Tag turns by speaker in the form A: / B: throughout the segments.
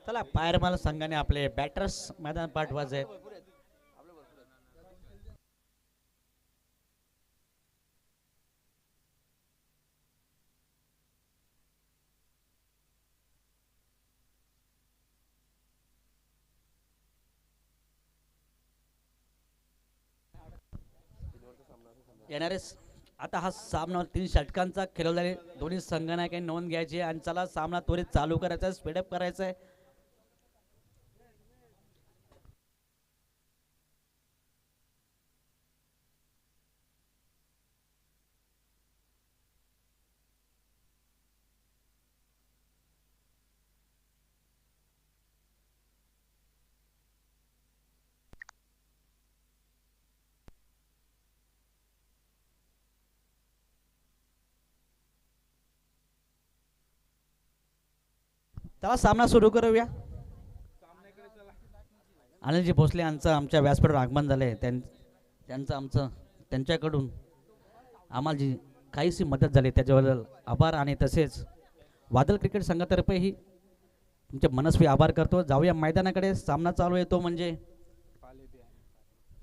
A: चला पायरमाल संघाने आपले बॅटर्स मैदान पाठवायचे. येणारेच आता हा सामना 3 षटकांचा खेळवला आहे. दोन्ही संघांना काही नोंद घ्यायची आणि चला सामना त्वरित चालू करायचा आहे, स्पीडअप करायचा आहे. चला सामना सुरू करूया. अनिलजी भोसले यांचं आमच्या व्यासपीठावर आगमन झालंय. त्यांचं आमचं त्यांच्याकडून आम्हाला जी काहीशी मदत झाली त्याच्याबद्दल आभार आणि तसेच वादळ क्रिकेट संघातर्फेही तुमचे मनस्वी आभार करतो. जाऊया मैदानाकडे. सामना चालू आहे तो म्हणजे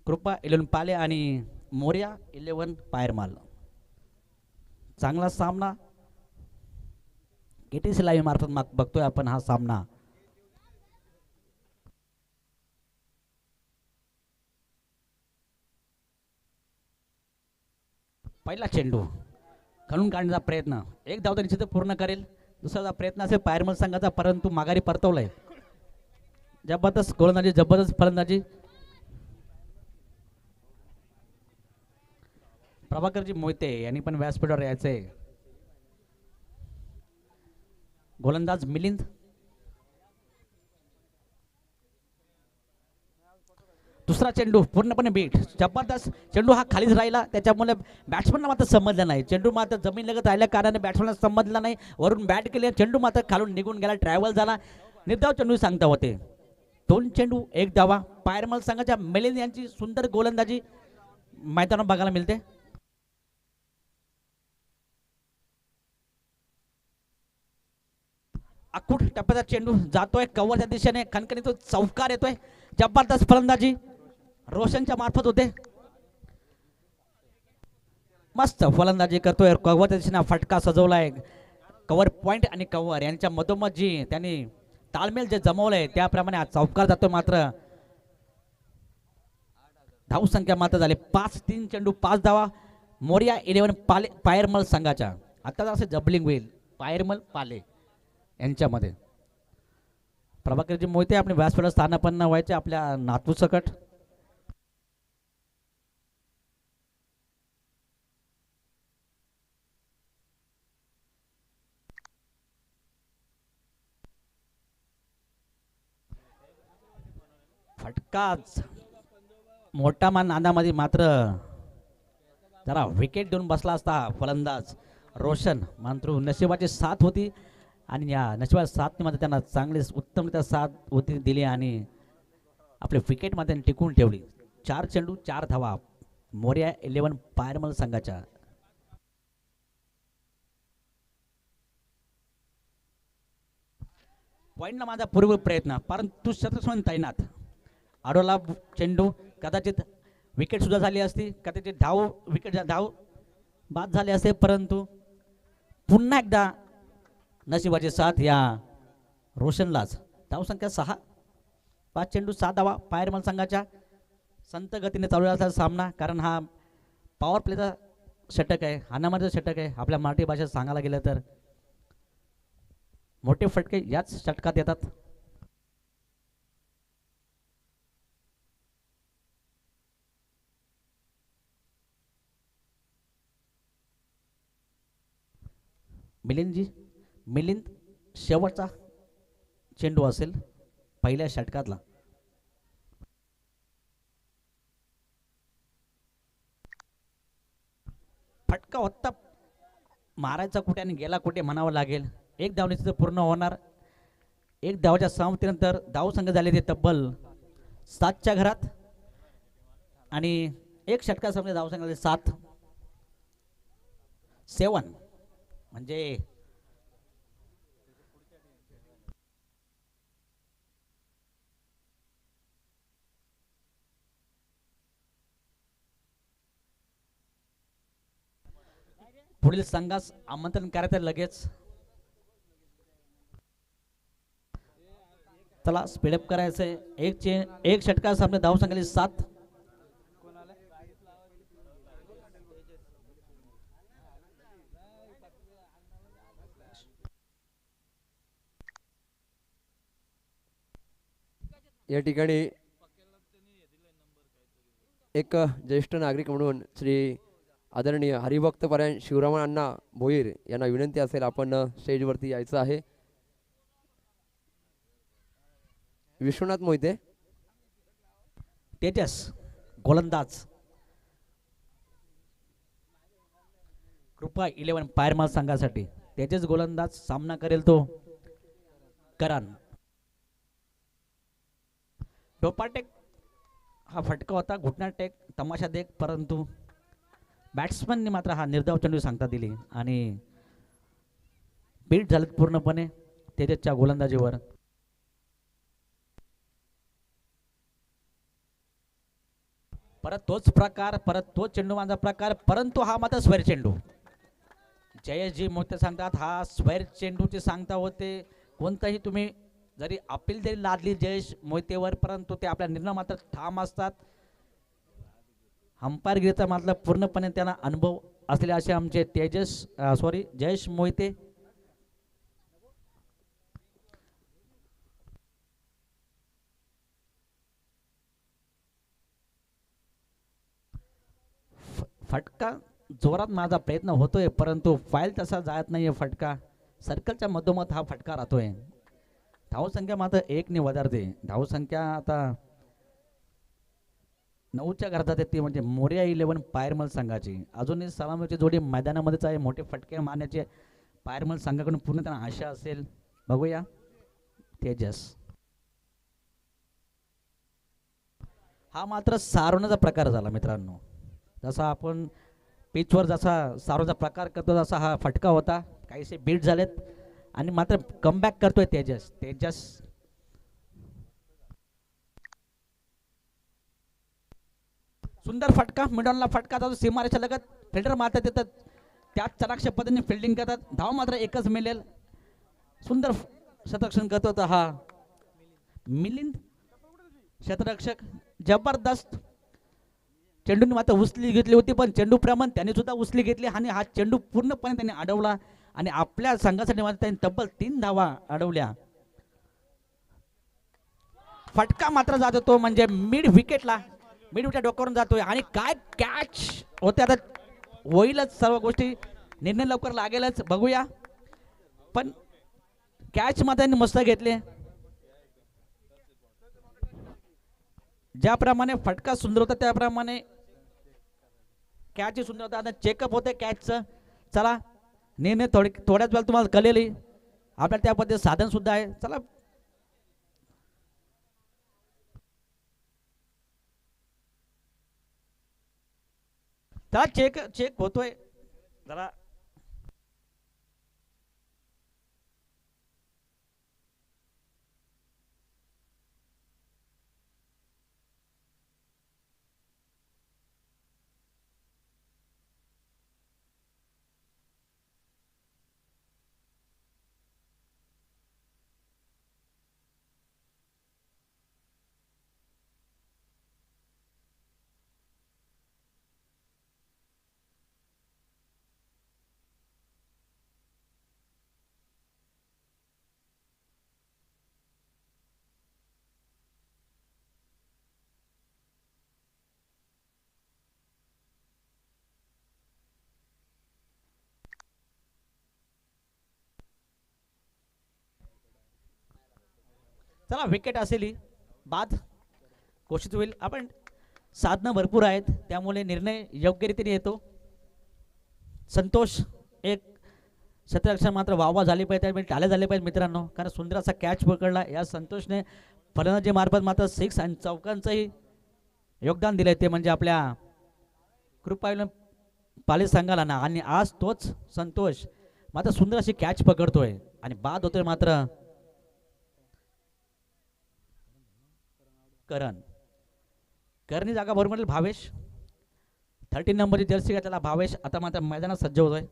A: कृपा 11 पाले आणि मोर्या 11 पायरमाल. चांगला सामना केटीसी लाईव्ह मार्फत बघतोय आपण हा सामना. पहिला चेंडू खणून काढण्याचा प्रयत्न, एक धाव तर निश्चित पूर्ण करेल. दुसरा प्रयत्न असेल पायरमल संघाचा, परंतु माघारी परतवलाय. जबरदस्त गोलंदाजी, जबरदस्त फलंदाजी. प्रभाकरजी मोहिते यांनी पण व्यासपीठावर यायचंय. गोलंदाज मिलिंद, दुसरा चेंडू पूर्णपणे बीट. जबरदस्त चेंडू हा खालीच राहिला, त्याच्यामुळे बॅट्समनला मात्र समजलं नाही. चेंडू मात्र जमीन लगत राहिल्या कारणाने बॅट्समनला समजला नाही. वरून बॅट केले, चेंडू मात्र खालून निघून गेला, ट्रॅव्हल झाला. निर्धाव चेंडू सांगता होते. 2 चेंडू 1 धावा. पायरमल संघाच्या मिलिंद यांची सुंदर गोलंदाजी मैदानात बघायला मिळते. अकुट टप्प्याचा चेंडू जातोय कव्हरच्या दिशेने, खणखणी तो चौकार येतोय. जबरदस्त फलंदाजी रोशनच्या मार्फत होते. मस्त फलंदाजी करतोय. कव्हरच्या दिशेने फटका सजवलाय. कव्हर पॉइंट आणि कव्हर यांच्या मधोमध जी त्यांनी ताळमेल जे जमवलंय त्याप्रमाणे आज चौकार जातोय. मात्र धाव संख्या मात्र झाली 5. 3 चेंडू 5 धावा मोर्या 11 पाले पायरमल संघाच्या. आता असे जबलिंग होईल पायरमल पाले यांच्यामध्ये. प्रभाकरजी मोहिते आपण व्यासपीठावर स्थानापन्न व्हायचे आपल्या नातू सकट. फटकाच मोठा मान नादामध्ये मात्र जरा विकेट देऊन बसला असता फलंदाज रोशन. मात्र नशिबाची साथ होती आणि या नशिबाच्या साथने मात्र त्यांना चांगली उत्तमरित्या साथ होती दिली आणि आपले विकेट मध्ये टिकून ठेवली. 4 चेंडू 4 धावा मोर्या 11 पायरमल संघाच्या. पॉईंटला माझा पूर्व प्रयत्न, परंतु शतक तैनात. आडोला चेंडू, कदाचित विकेट सुद्धा झाली असती, कदाचित धाव बाद झाले असते, परंतु पुन्हा एकदा नशिबाची साथ या रोशनलाच. धाव संख्या 6. 5 चेंडू 7 धावा पायरमल संघाच्या. संत गतीने चालू असलेला सामना, कारण हा पॉवर प्लेचा षटक आहे, हानामारीचा षटक आहे. आपल्या मराठी भाषेत सांगायला गेलं तर मोठे फटके याच षटकात येतात. मिलिंद शेवटचा चेंडू असेल पहिल्या षटकातला. फटका होता, मारायचा कुठे आणि गेला कुठे म्हणावं लागेल. 1 धाव निश्चित पूर्ण होणार. 1 धावच्या सहमतीनंतर धाव संघ झाले ते तब्बल 7च्या घरात आणि 1 षटकासमोर धाव संघ 7. 7 म्हणजे पुढील संघास आमंत्रण करायचं लगेच. चला स्पीडअप करायचंय. एक षटकास आपल्या धाव संख्याली 7.
B: या ठिकाणी एक ज्येष्ठ नागरिक म्हणून श्री आदरणीय हरिभक्त परायण शिवरामन अण्णा भोईर यांना विनंती असेल आपण स्टेजवरती यायचं आहे. विश्वनाथ मोहिते
A: तेजस गोलंदाज. कृपा 11 पायरमाल संघासाठी तेजस गोलंदाज सामना करेल तो करण. टोपाटेक हा फटका होता, घुटना टेक तमाशा देख, परंतु बॅट्समनने मात्र हा निर्धाव चेंडू सांगता दिली आणि बीट झालेत पूर्णपणे तेजसच्या गोलंदाजीवर. परत तोच प्रकार, परत तोच चेंडू माझा प्रकार, परंतु हा मात्र स्क्वेअर चेंडू. जयेशजी मोठे सांगतात हा स्क्वेअर चेंडूची सांगता होते. कोणताही तुम्ही जरी अपील जरी लादली जयेश मोहितेवर, परंतु ते आपल्या निर्णय मात्र ठाम असतात. अंपायरगिरीचा मात्र पूर्णपणे त्यांना अनुभव असलेले असे आमचे जयेश मोहिते. फटका जोरात माझा प्रयत्न होतोय, परंतु फाईल तसा जात नाहीये. फटका सर्कलच्या मधोमध हा फटका राहतोय. धावसंख्या मात्र 1 ने वधारते. धावसंख्या आता 9च्या घरात येते, म्हणजे मोर्या 11 पायरमल संघाची. अजूनही सलामीची जोडी मैदानामध्येच आहे. मोठे फटके मारण्याचे पायरमल संघाकडून पूर्ण त्यांना आशा असेल. बघूया तेजस. हा मात्र सारवण्याचा प्रकार झाला मित्रांनो. जसा आपण पिचवर जसा सारवण्याचा प्रकार करतो तसा हा फटका होता. काहीसे बीट झालेत आणि मात्र कमबॅक करतोय तेजस. सुंदर फटका, मिडॉनला फटका जातो सीमारेषा लगत. फिल्डर मारतात येतात, त्याच चाणाक्ष पद्धतीने फिल्डिंग करतात. धाव मात्र एकच मिळेल. सुंदर शतरक्षण करतो हा मिलिंद क्षेत्ररक्षक. जबरदस्त चेंडूने मात्र उचली घेतली होती, पण चेंडू प्रमाण त्यांनी सुद्धा उचली घेतली आणि हा चेंडू पूर्णपणे त्यांनी अडवला आणि आपल्या संघासाठी मात्र त्यांनी तब्बल 3 धावा अडवल्या. फटका मात्र जात होतो म्हणजे मिड विकेटला, मिड विकेट डोक्यावरून जातोय आणि काय कॅच होते. आता होईलच सर्व गोष्टी, निर्णय लवकर लागेलच. बघूया, पण कॅच मात्र त्यांनी मस्त घेतले. ज्याप्रमाणे फटका सुंदर होता त्याप्रमाणे कॅच सुंदर होता. आता चेकअप होते कॅचचं. चला निर्णय थोड्याच वेळा तुम्हाला कळेल. आपल्याला त्या पद्धतीने साधन सुद्धा आहे. चला चला चेक होतोय जरा. चला विकेट असेल बाद घोषित होईल. आपण साधनं भरपूर आहेत त्यामुळे निर्णय योग्य रीतीने येतो. संतोष एक क्षेत्ररक्षण मात्र वावा झाली पाहिजे, टाळे झाले पाहिजे मित्रांनो, कारण सुंदर असा कॅच पकडला या संतोषने. फलंदाजी मार्फत मात्र 6 आणि चौकांचंही योगदान दिलंय, ते म्हणजे आपल्या कृपा पाले संघाला ना. आणि आज तोच संतोष मात्र सुंदर अशी कॅच पकडतोय आणि बाद होतोय मात्र करणी जागा भरून भावेश 13 नंबरची जर्सी घातलेला भावेश आता मात्र मैदानात सज्ज होतोय.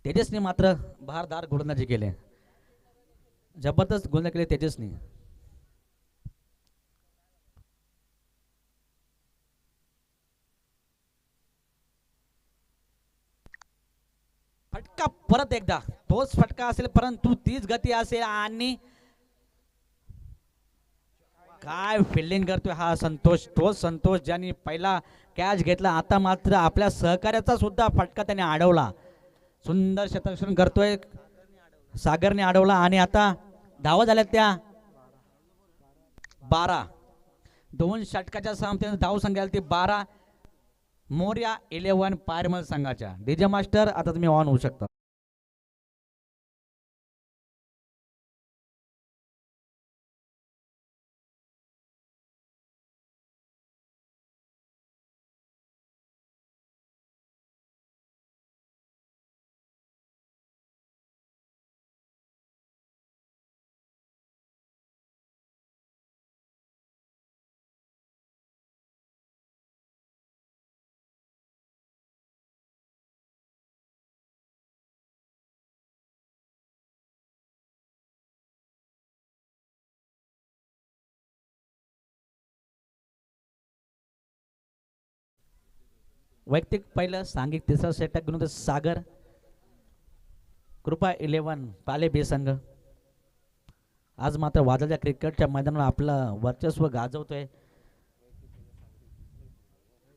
A: तेजसने मात्र बहारदार गोलंदाजी केले, जबरदस्त गोलंदाजी केली तेजसने. फटका परत एकदा तोच फटका असेल, परंतु तीच गती असेल. आणि काय फिल्डिंग करतोय हा संतोष, तोच संतोष ज्याने पहिला कॅच घेतला. आता मात्र आपल्या सहकार्याचा सुद्धा फटका त्याने अडवला. सुंदर शतरक्षण करतोय सागरने अडवला. आणि आता धावा झाल्या त्या 12. 2 षटकाच्या सामन्यात धाव संख्या ती 12. मोर्या 11 पायरमल संघाच्या. डीजे मास्टर आता तुम्ही ऑन होऊ शकता. वैयक्तिक पहिलं सांघिक तिसरा षटक घेऊन सागर. कृपा 11 पाले बे संघ आज मात्र वादळच्या क्रिकेटच्या मैदानावर आपलं वर्चस्व गाजवतोय.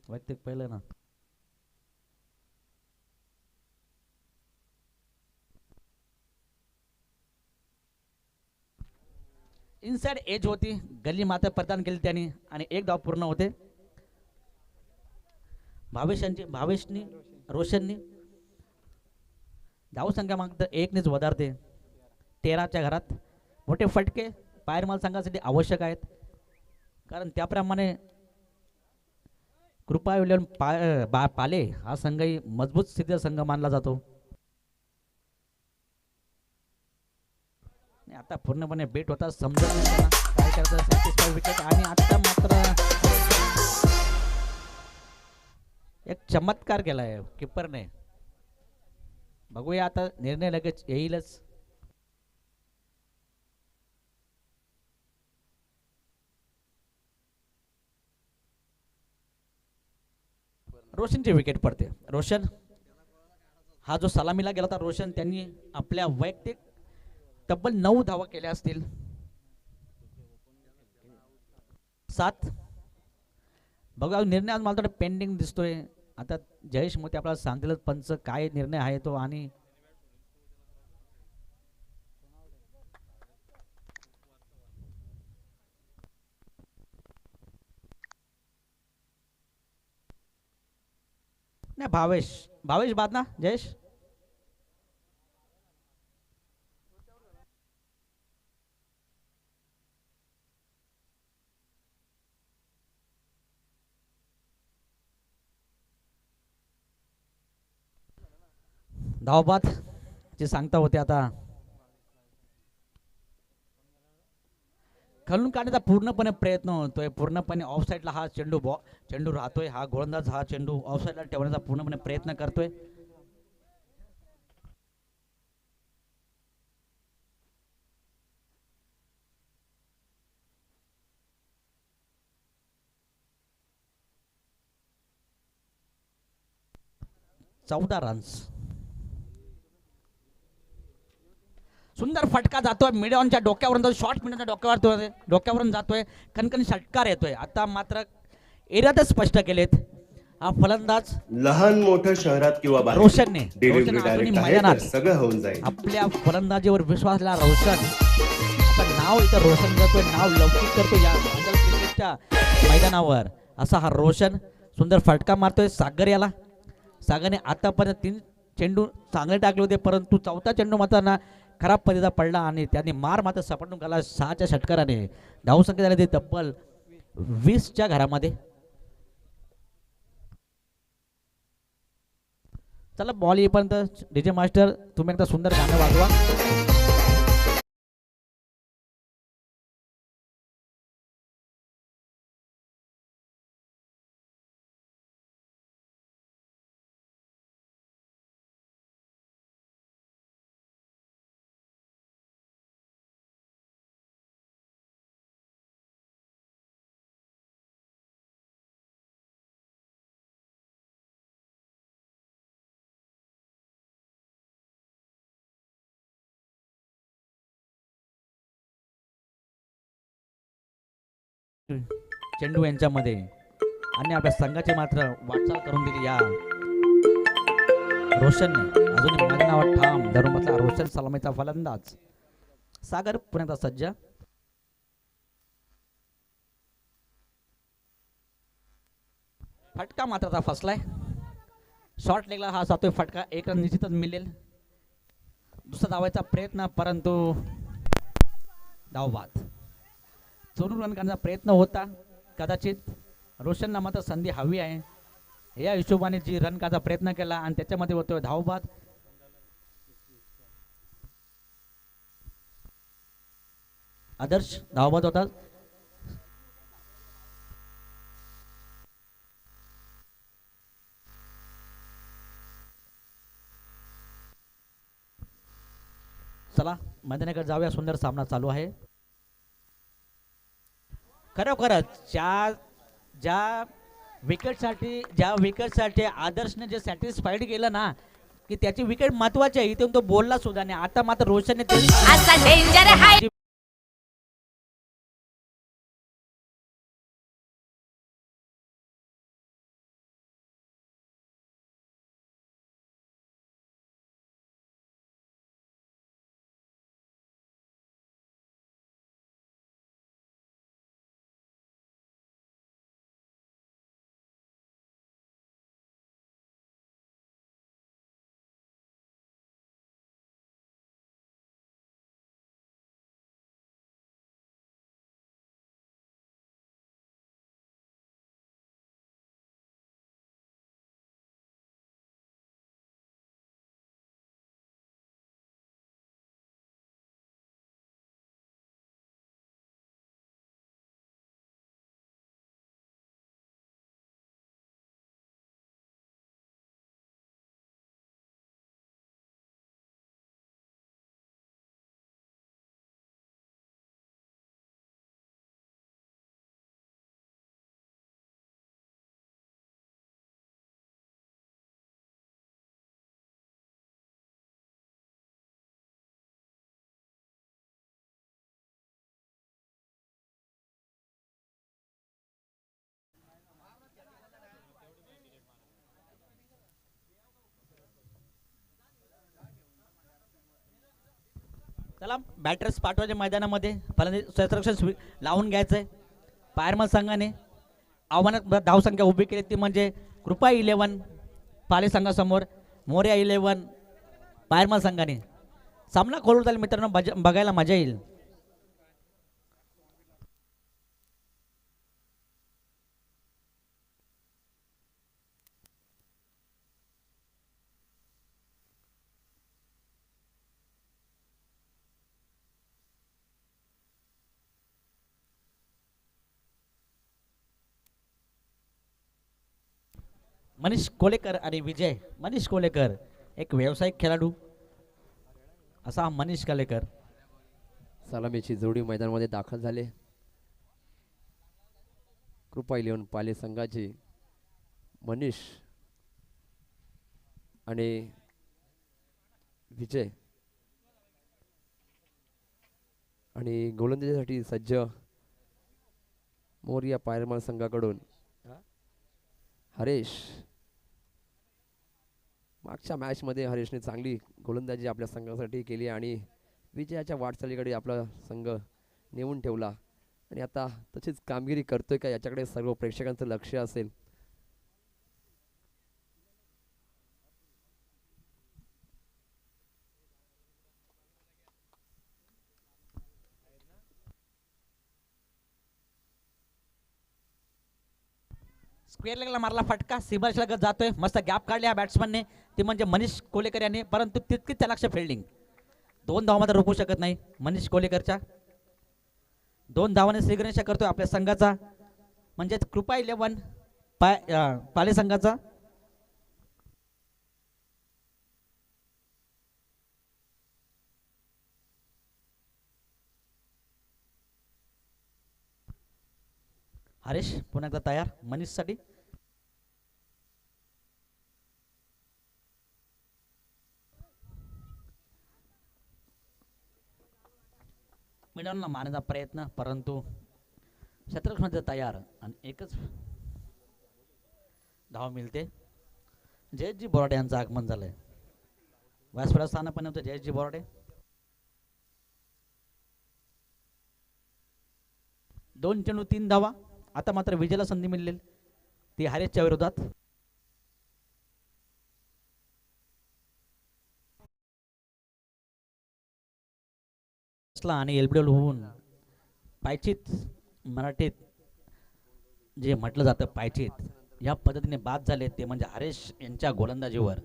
A: वैयक्तिक पहिलं ना इनसाइड एज होती, गल्ली मात्र प्रदान केली त्यांनी आणि एक धाव पूर्ण होते. भावेशनी रोशननी धाव संख्या मात्र 1नेच वधारते. 13च्या घरात मोठे फटके पायरमाल संघासाठी आवश्यक आहेत, कारण त्याप्रमाणे कृपा 11 पाले हा संघही मजबूत स्थितीचा संघ मानला जातो. आता पूर्णपणे बेट होता, समजत नाही त्यांना काय करायचं. Satisfy wicket. आणि आता मात्र एक चमत्कार केलाय किपरने. बघूया आता निर्णय लगेच येईलच. रोशनची विकेट पडते. रोशन हा जो सलामीला गेला होता, रोशन त्यांनी आपल्या वैयक्तिक तब्बल 9 धावा केल्या असतील. 7. बघा निर्णय आज मला थोडा पेंडिंग दिसतोय. आता जयेश मोते आपल्याला सांगतील पंच काय निर्णय आहे तो. आणि नाही भावेश बाद ना जयेश. धावबाद जे सांगता होते आता खालून काढण्याचा पूर्णपणे प्रयत्न होतोय. पूर्णपणे ऑफ साईडला हा चेंडू राहतोय. हा गोलंदाज हा चेंडू ऑफ साईडला ठेवण्याचा पूर्णपणे प्रयत्न करतोय. चौदा रन्स. सुंदर फटका जातोय मिडॉनच्या डोक्यावरून, शॉर्ट मिडॉनच्या डोक्यावरून जातोय. कणकण षटकार येतोय. आता मात्र एरियातच स्पष्ट केलेत. हा फलंदाज
C: लहान मोठं शहरात किंवा
A: रोशनने
C: मैदानात सगळं होऊन जाईल.
A: आपल्या फलंदाजीवर विश्वासला रोशन. आता नाव इथं रोशन करतोय, नाव लौकिक करतोय या क्रिकेटच्या मैदानावर. असा हा रोशन सुंदर फटका मारतोय सागर याला. सागरने आतापर्यंत 3 चेंडू चांगले टाकले होते, परंतु चौथा चेंडू मात्र ना खराब पद्धतीचा पडला आणि त्याने मार मात्र सपाटून गेला. 6च्या षटकाराने धाव संख्या झाली ते तब्बल 20च्या घरामध्ये. चला बॉल येईपर्यंत डीजे मास्टर तुम्ही एकदा सुंदर गाणं वाजवा. चेंडू यांच्यामध्ये आणि आपल्या संघाची मात्र वाटचाल करून दिली या रोशनने. अजून मैदानावर ठाम धरून बसला रोशन सलामीचा फलंदाज. सागर पुण्याचा सज्ज. फटका मात्र आता फसलाय. शॉर्ट लेगला हा जातोय फटका. एक रन निश्चितच मिळेल. दुसरा धावायचा प्रयत्न परंतु धाव बाद. चोरून रन करण्याचा प्रयत्न होता. कदाचित रोशनला मात्र संधी हवी आहे. या हिशोबाने जी रन करण्याचा प्रयत्न केला आणि त्याच्यामध्ये होतोय धाव बाद. आदर्श धावबाद होता. चला मैदानाकडे जाऊया. सुंदर सामना चालू आहे. खरोखरच ज्या विकेटसाठी आदर्शने जे सॅटिस्फाईड केलं ना की त्याची विकेट महत्वाची आहे इथून तो बोलला सुद्धा नाही. आता मात्र रोशनने त्याला बॅटर्स पाठवायचे मैदानामध्ये. फलंदाजी क्षेत्ररक्षण लावून घ्यायचंय. पायरमल संघाने आव्हानात धावसंख्या उभी केली ती म्हणजे कृपा 11 पाले संघासमोर, मोर्या 11 पायरमल संघाने. सामना खोलून जाईल मित्रांनो. बघायला मजा येईल. मनीष कोलेकर आणि विजय. मनीष कोलेकर एक व्यावसायिक खेळाडू असा हा मनीष कोलेकर.
B: सलामीची जोडी मैदानामध्ये दाखल झाले. कृपा 11 पाले संघाचे मनीष आणि विजय आणि गोलंदाजीसाठी सज्ज मोर्या पायरमल संघाकडून हरेश. मागच्या मॅचमध्ये हरेशने चांगली गोलंदाजी आपल्या संघासाठी केली आणि विजयाच्या वाटचालीकडे आपला संघ नेऊन ठेवला आणि आता तशीच कामगिरी करतोय का याच्याकडे सर्व प्रेक्षकांचं लक्ष असेल.
A: स्क्वेअर लेगला मारला फटका. सीमारेष लगत जातोय. मस्त गॅप काढली या बॅट्समनने ती म्हणजे मनीष कोलेकर याने. परंतु तितकीच त्या लक्ष फिल्डिंग. 2 धावा मात्र रोखू शकत नाही मनीष कोलेकरच्या. 2 धावाने श्रीगणेश करतोय आपल्या संघाचा म्हणजे कृपा 11 पाले संघाचा. हरेश पुन्हा एकदा तयार मनीषसाठी. मिडॉनला मारण्याचा प्रयत्न परंतु शतरक्षमध्ये तयार आणि एकच धाव मिळते. जयजी बोराडे यांचं आगमन झालंय. व्यासपीठा स्थानापन्न होतं जयजी बोराडे. 2 चेंडू 3 धावा. आता मात्र विजयाला संधी मिळेल ती हरेशच्या विरोधात. आणि एलबीडब्ल्यू होऊन पायचीत मराठीत जे म्हटलं जातं पायचीत या पद्धतीने बाद झाले ते म्हणजे हरेश यांच्या गोलंदाजीवर.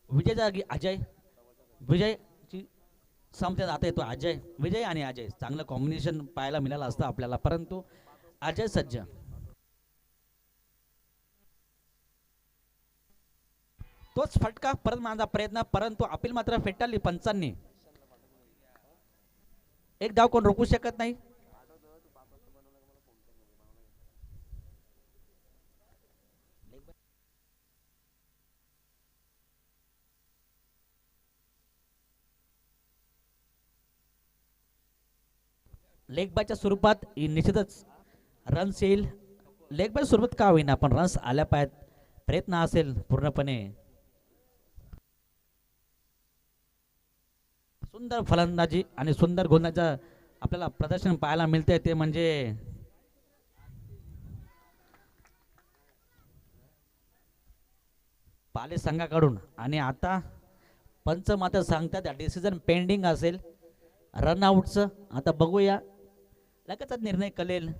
A: विजय जागी अजय. विजयची समजण्यात आता येतो अजय. विजय आणि अजय चांगलं कॉम्बिनेशन पाहायला मिळालं असतं आपल्याला, परंतु अजय सज्ज. तोच फटका परत माझा प्रयत्न, परंतु अपील मात्र फेटाळली पंचांनी. एक धाव कोण रोखू शकत नाही. लेग बायच्या स्वरूपात निश्चितच रन्स येईल. लेग बाय स्वरूपात का होईना पण रन्स आल्या पाहिजेत. प्रयत्न असेल पूर्णपणे. सुंदर फलंदाजी आणि सुंदर गोलंदाजीचं आपल्याला प्रदर्शन पाहायला मिळते ते म्हणजे पाले संघाकडून. आणि आता पंच मात्र सांगतात डिसिजन पेंडिंग असेल रनआउटचं. आता बघूया लगेचच निर्णय कळेल.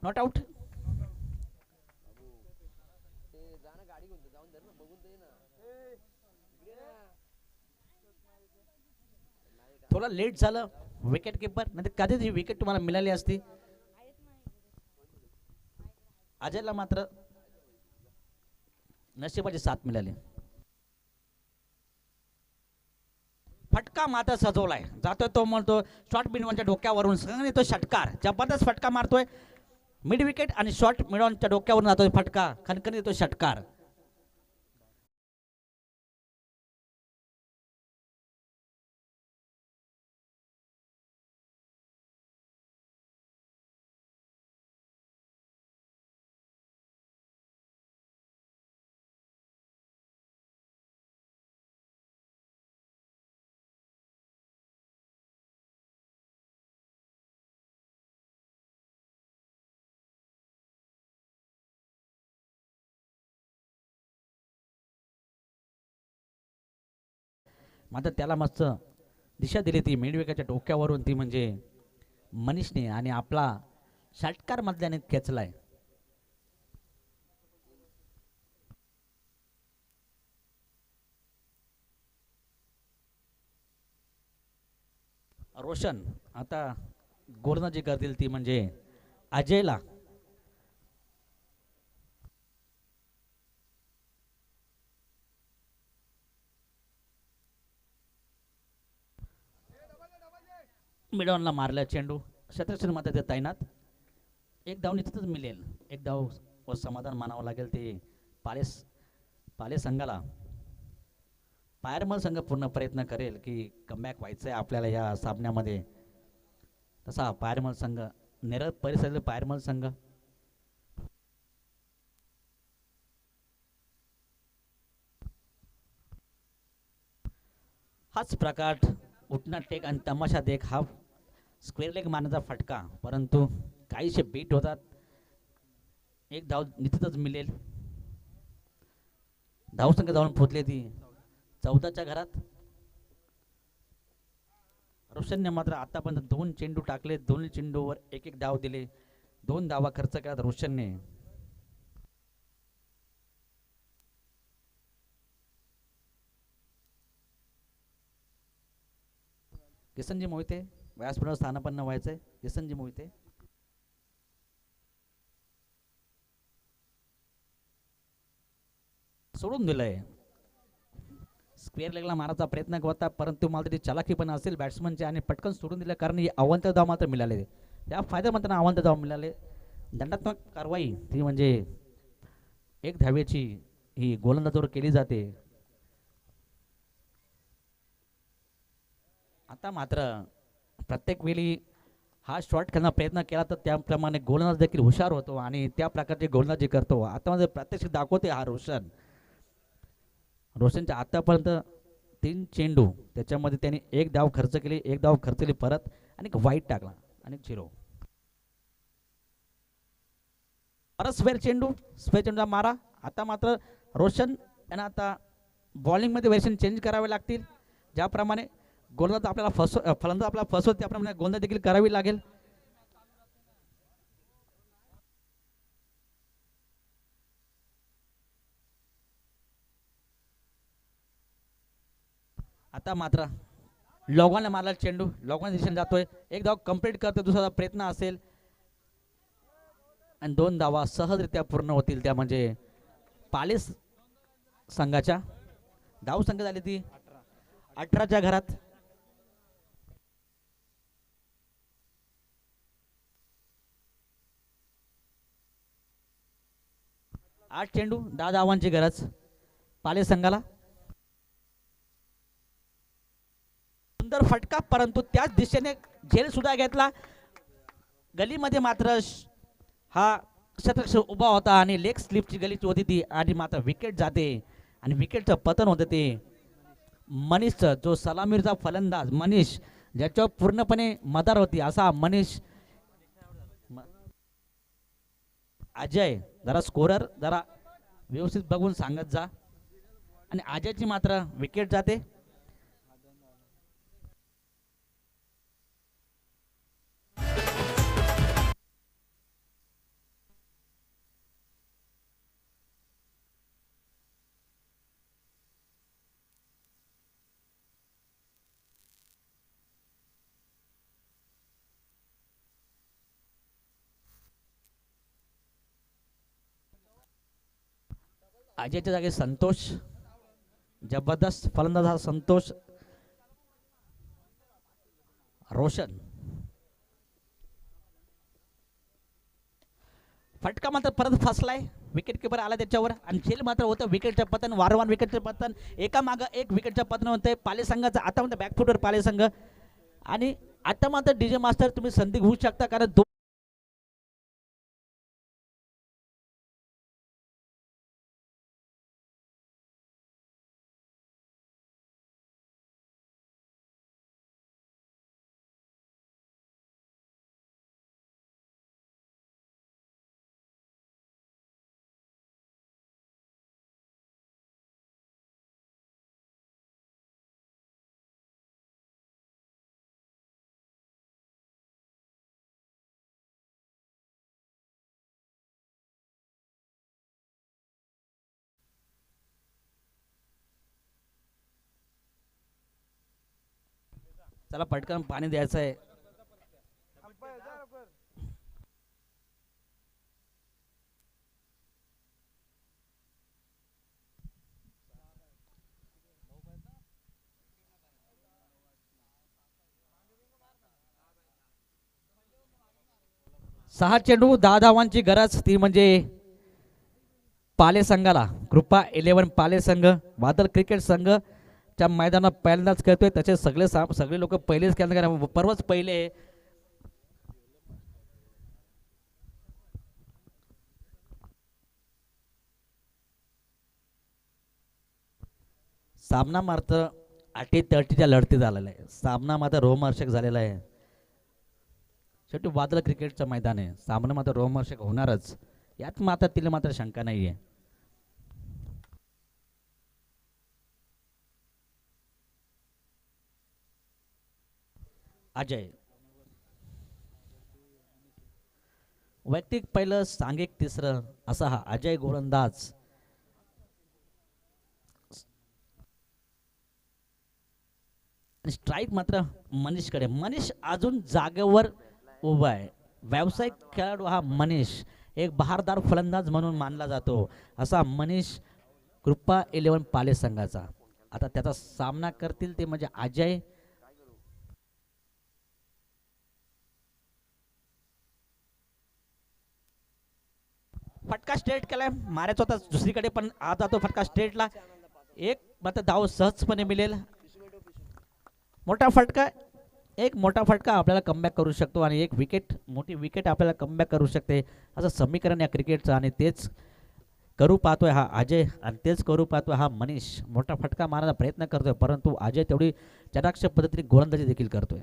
A: Not out. थोडा लेट झालं विकेट किपर, नाही कधीच ही विकेट तुम्हाला मिळाली असती. अजयला मात्र नशिबाची साथ मिळाली. फटका मात्र सजवलाय जातोय तो म्हणतो शॉर्ट मिडॉनच्या डोक्यावरून सगळ्यांनी तो षटकार जबरदस्त फटका मारतोय. मिड विकेट आणि शॉर्ट मिडॉनच्या डोक्यावरून जातोय फटका. खणखणी तो षटकार. मात्र त्याला मस्त दिशा दिली ती मिडविकेटच्या डोक्यावरून ती म्हणजे मनीषने आणि आपला षटकार मधल्याने खेचलाय. रोशन आता गोलंदाजी करतील ती म्हणजे अजयला. मिडॉनला मारला चेंडू. शतरक्षण मध्ये ते तैनात. एक धाव निश्चितच मिळेल. एक धाव व समाधान मानावं लागेल ते पाले संघाला. पायरमल संघ पूर्ण प्रयत्न करेल की कमबॅक व्हायचं आहे आपल्याला या सामन्यामध्ये. तसा पायरमल संघ निरत परिसरातील पायरमल संघ हाच प्रकार उठना टेक आणि तमाशा देख हा स्क्वेअर लेग मारण्याचा फटका, परंतु काहीशे बीट होतात. एक धाव निश्चितच मिळेल. धावसंख्या जाऊन पोहोचली ती 14च्या घरात. रोशनने मात्र आतापर्यंत 2 चेंडू टाकले. 2 चेंडूवर एक धाव दिले. 2 धावा खर्च केला रोशनने. किसनजी मोहिते व्यासपीठावर स्थानापन्न व्हायचंय. किसनजी मोहिते सोडून दिलंय. स्क्वेअर लेगला मारायचा प्रयत्न होता परंतु मला तरी चलाकी पण असेल बॅट्समनचे आणि पटकन सोडून दिलं कारण ही अवंत धाव मात्र मिळाले. त्या फायदा मात्र अवंत धाव मिळाले. दंडात्मक कारवाई ती म्हणजे 1 धावेची ही गोलंदाजावर केली जाते. आता मात्र प्रत्येक वेळी हा शॉट खेळण्याचा प्रयत्न केला तर त्याप्रमाणे गोलंदाज देखील हुशार होतो आणि त्या प्रकारचे गोलंदाजी करतो. आता म्हणजे प्रत्यक्ष दाखवते हा रोशनच्या आतापर्यंत 3 चेंडू त्याच्यामध्ये त्यांनी 1 धाव खर्च केली, 1 धाव खर्च केली परत आणि वाईट टाकला आणि 0. परत स्क्वेअर चेंडूचा मारा. आता मात्र रोशन यांना आता बॉलिंगमध्ये व्हेरिएशन चेंज करावे लागतील. ज्याप्रमाणे गोलंदाज आपल्याला फलंदाज आपल्याला फसवत त्याप्रमाणे गोलंदाज देखील करावी लागेल. आता मात्र लॉगॉनला मारला चेंडू. लॉगॉन दिशेने जातोय. 1 धाव कंप्लीट करतो. दुसरा प्रयत्न असेल आणि 2 धावा सहजरित्या पूर्ण होतील. त्या म्हणजे पालेस संघाच्या धाव संख्या झाली ती 18च्या घरात. 8 चेंडू 10 धावांची गरज पालेस संघाला. सुंदर फटका परंतु त्याच दिशेने झेल सुद्धा घेतला. गलीमध्ये मात्र हा शतक उभा होता आणि लेग स्लिपची गली होती ती आणि मात्र विकेट जाते आणि विकेटचं पतन होतं ते मनीषचं जो सलामीचा फलंदाज मनीष ज्याच्यावर पूर्णपणे मदार होती असा मनीष. अजय जरा स्कोरर जरा व्यवस्थित बघून सांगत जा आणि अजयची मात्र विकेट जाते. अजयच्या जागी संतोष. जबरदस्त फलंदाज हा संतोष. रोशन फटका मात्र परत फसलाय. विकेट किपर आला त्याच्यावर आणि झेल मात्र होतं विकेटचं पतन. वारंवार विकेटचं पतन एका मागं एक विकेटचं पतन होतंय पाले संघाचं. आता म्हणतं बॅकफुटवर पाले संघ आणि आता मात्र डीजे मास्टर तुम्ही संधी घेऊ शकता कारण चला पटकन पाणी द्यायचं आहे. सहा चेंडू 10 धावांची गरज ती म्हणजे पाले संघाला. कृपा 11 पाले संघ वादळ क्रिकेट संघ च्या मैदानात पहिल्यांदाच खेळतोय. तसे सगळे लोक पहिलेच खेळणार परवाच पहिले. सामना मात्र 80-30च्या लढती झालेला आहे. सामना मात्र रोमहर्षक झालेला आहे. शेवटी वादळ क्रिकेटचं मैदान आहे. सामना मात्र रोमहर्षक होणारच यात मात्र तिला मात्र शंका नाहीये. अजय वैयक्तिक पहिलं, सांघिक तिसरं, असा हा अजय गोलंदाज. आणि स्ट्राईक मात्र मनीषकडे. मनीष अजून जागेवर उभा आहे. व्यावसायिक खेळाडू हा मनीष एक बहारदार फलंदाज म्हणून मानला जातो असा मनीष कृपा 11 पाले संघाचा. आता त्याचा सामना करतील ते म्हणजे अजय. फटका स्ट्रेट केलाय, मारायचा होता दुसरीकडे पण आज जातो फटका स्ट्रेटला. एक मात्र धाव सहजपणे मिळेल. मोठा फटका, एक मोठा फटका आपल्याला कमबॅक करू शकतो आणि एक विकेट, मोठी विकेट आपल्याला कमबॅक करू शकते असं समीकरण या क्रिकेटचं. आणि तेच करू पाहतोय हा अजय आणि तेच करू पाहतोय हा मनीष. मोठा फटका मारण्याचा प्रयत्न करतोय परंतु अजय तेवढी चटाक्ष पद्धतीने गोलंदाजी देखील करतोय.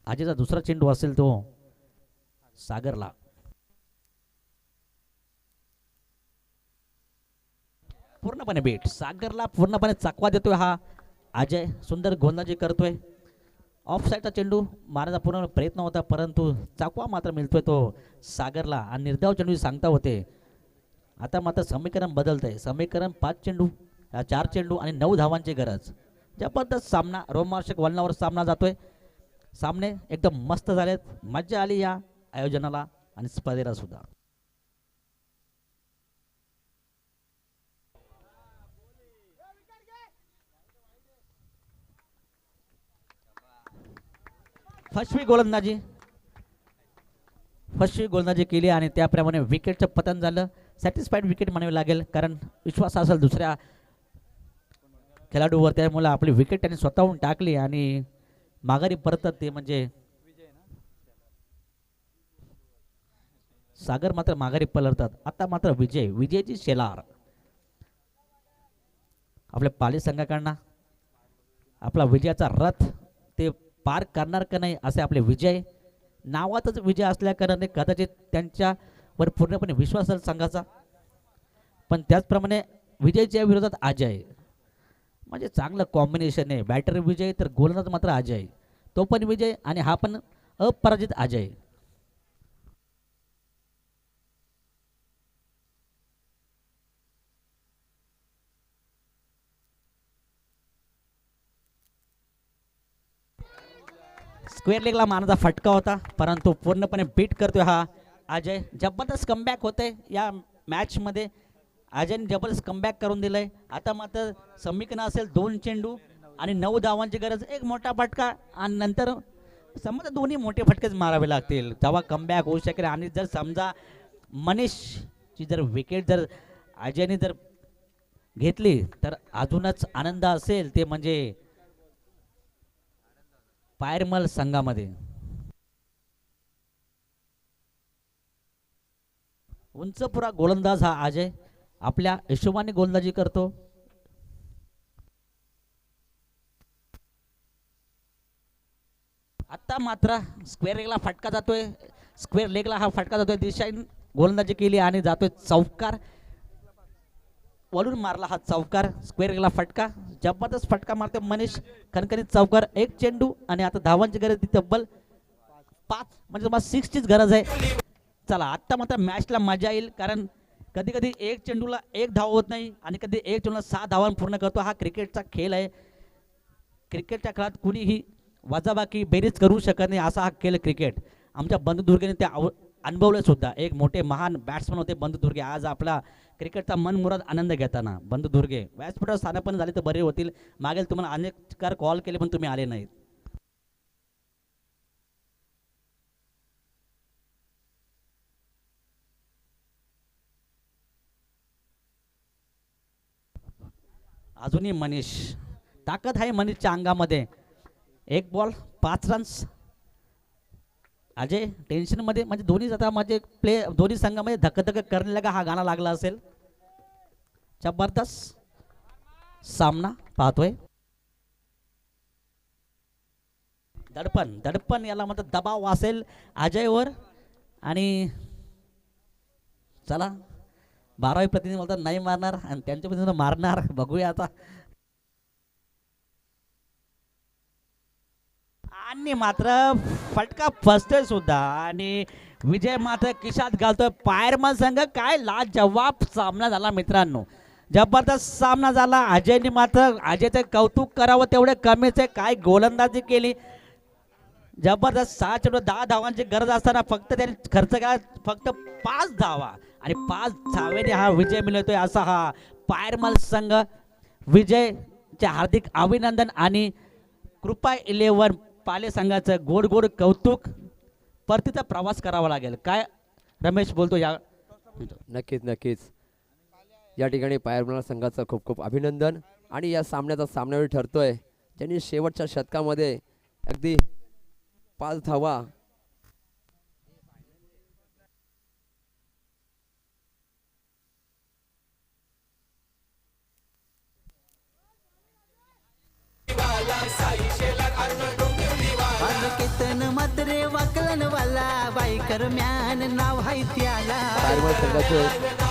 A: अजयचा दुसरा चेंडू असेल तो सागरला. पूर्णपणे बीट, सागरला पूर्णपणे चकवा देतोय हा अजय. सुंदर गोलंदाजी करतोय. ऑफ साईडचा चेंडू मारण्याचा पूर्ण प्रयत्न होता परंतु चकवा मात्र मिळतोय तो सागरला आणि निर्धाव चेंडू सांगता होते. आता मात्र समीकरण बदलतंय. समीकरण 5 चेंडू, 4 चेंडू आणि 9 धावांची गरज. जबरदस्त सामना, रोमांचक वळणावर सामना जातोय. सामने एकदम मस्त झालेत. मज्जा आली या आयोजनाला आणि स्पर्धेला सुद्धा. फर्स्टवी गोलंदाजी केली आणि त्याप्रमाणे विकेटचं पतन झालं. सॅटिस्फाईड विकेट म्हणावे लागेल कारण विश्वास असेल दुसऱ्या खेळाडूवर, त्यामुळे आपली विकेट त्यांनी स्वतःहून टाकली आणि माघारी परतत ते म्हणजे सागर मात्र माघारी पलटतात. आता मात्र विजयची शेलार आपल्या पाली संघाकडनं. आपला विजयाचा रथ ते पार करणार का नाही असे आपले विजय. नावातच विजय असल्या कारणाने कदाचित त्यांच्यावर पूर्णपणे विश्वास असेल संघाचा, पण त्याचप्रमाणे विजयच्या विरोधात अजय म्हणजे चांगलं कॉम्बिनेशन आहे. बॅटर विजय तर गोलंदाज मात्र अजय. तो पण विजय आणि हा पण अपराजित अजय. स्क्वेअर लेगला मारण्याचा फटका होता परंतु पूर्णपणे बीट करतोय हा अजय. जबरदस्त कमबॅक होतंय या मॅचमध्ये. अजयने जबरदस्त कमबॅक करून दिलंय. आता मात्र समीकरण असेल 2 चेंडू आणि 9 धावांची गरज. एक मोठा फटका आणि नंतर समजा दोन्ही मोठे फटकेच मारावे लागतील तेव्हा कमबॅक होऊ शकेल. आणि जर समजा मनीषची जर विकेट जर अजयने जर घेतली तर अजूनच आनंद असेल ते म्हणजे पायरमल संघामध्ये. उंचपुरा गोलंदाज हा अजय आपल्या हिशोबाने गोलंदाजी करतो. आता मात्र स्क्वेअर लेगला फटका जातोय. स्क्वेअर लेगला हा फटका जातोय. दिशाने गोलंदाजी केली आणि जातोय चौकार. वळून मारला हा चौकार. स्क्वेअर लेगला फटका, जबरदस्त फटका मारते मनीष. खणखणीत चौकार. 1 चेंडू आणि आता धावांची गरज ती तब्बल 5 म्हणजे तुम्हाला 6 चीच गरज आहे. चला आता मात्र मॅचला मजा येईल कारण कधी कधी 1 चेंडूला 1 धाव होत नाही आणि कधी 1 चेंडूला 6 धावा पूर्ण करतो. हा क्रिकेटचा खेळ आहे. क्रिकेटच्या खेळात कुणीही वजाबाकी बेरीज करू शकत नाही असा हा खेळ क्रिकेट. आमच्या बंधुदुर्गेने ते अनुभवले सुद्धा. एक मोठे महान बॅट्समन होते बंधुदुर्गे. आज आपला क्रिकेटचा मनमुराद आनंद घेताना बंधुदुर्गे व्यासपीठावर स्थान पण झाले तर बरे होतील. मागेल तुम्हाला अनेक कॉल केले पण तुम्ही आले नाहीत. अजूनही मनीष, ताकद आहे मनीषच्या अंगामध्ये. 1 बॉल 5 रन्स. अजय टेन्शन मध्ये म्हणजे दोन्ही जाता म्हणजे दोन्ही संघामध्ये धकधक करणे लगा हा गाणं लागला असेल. जबरदस्त सामना पाहतोय. दडपण याला म्हणतात दबाव असेल अजयवर. आणि चला 12वी प्रतिनिधी बोलतात नाही मारणार आणि त्यांच्या प्रतिनिधी मारणार. बघूया आता. आणि मात्र फटका फसतोय सुद्धा आणि विजय मात्र खिशात घालतोय पायरमन संघ. काय लाजवाब सामना झाला मित्रांनो, जबरदस्त सामना झाला. अजयने मात्र अजयचं कौतुक करावं तेवढे कमीच आहे. काय गोलंदाजी केली जबरदस्त. 6 चेंडू 10 धावांची गरज असताना फक्त त्यांनी खर्च केला फक्त 5 धावा आणि 5 धावेने हा विजय मिळवतोय असा हा पायरमल संघ. विजयचे हार्दिक अभिनंदन आणि कृपा 11 पाले संघाचं गोड गोड कौतुक. परतीचा प्रवास करावा लागेल. काय रमेश बोलतो या?
B: नक्कीच या ठिकाणी पायरमल संघाचं खूप खूप अभिनंदन आणि या सामन्याचा सामनावीर ठरतोय ज्यांनी शेवटच्या शतकामध्ये अगदी 5 धावा
D: केतन मात्रे वाकलन वाला बाईकर म्यान नाव हाय त्याला.
B: पायरमल संघाचे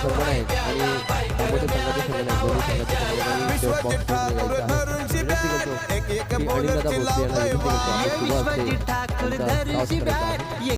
B: संगण आहेत आणि दामोदर संघाचे संगण आहेत. दोन्ही संघाचे संगण शेवट बॉक्स विनंती करतो की अनिलदादा भोसले यांना विनंती करतो आपण सुरुवात
D: ठाकूर
B: त्यांचा
D: धरशी
B: टॉस करायचा आहे.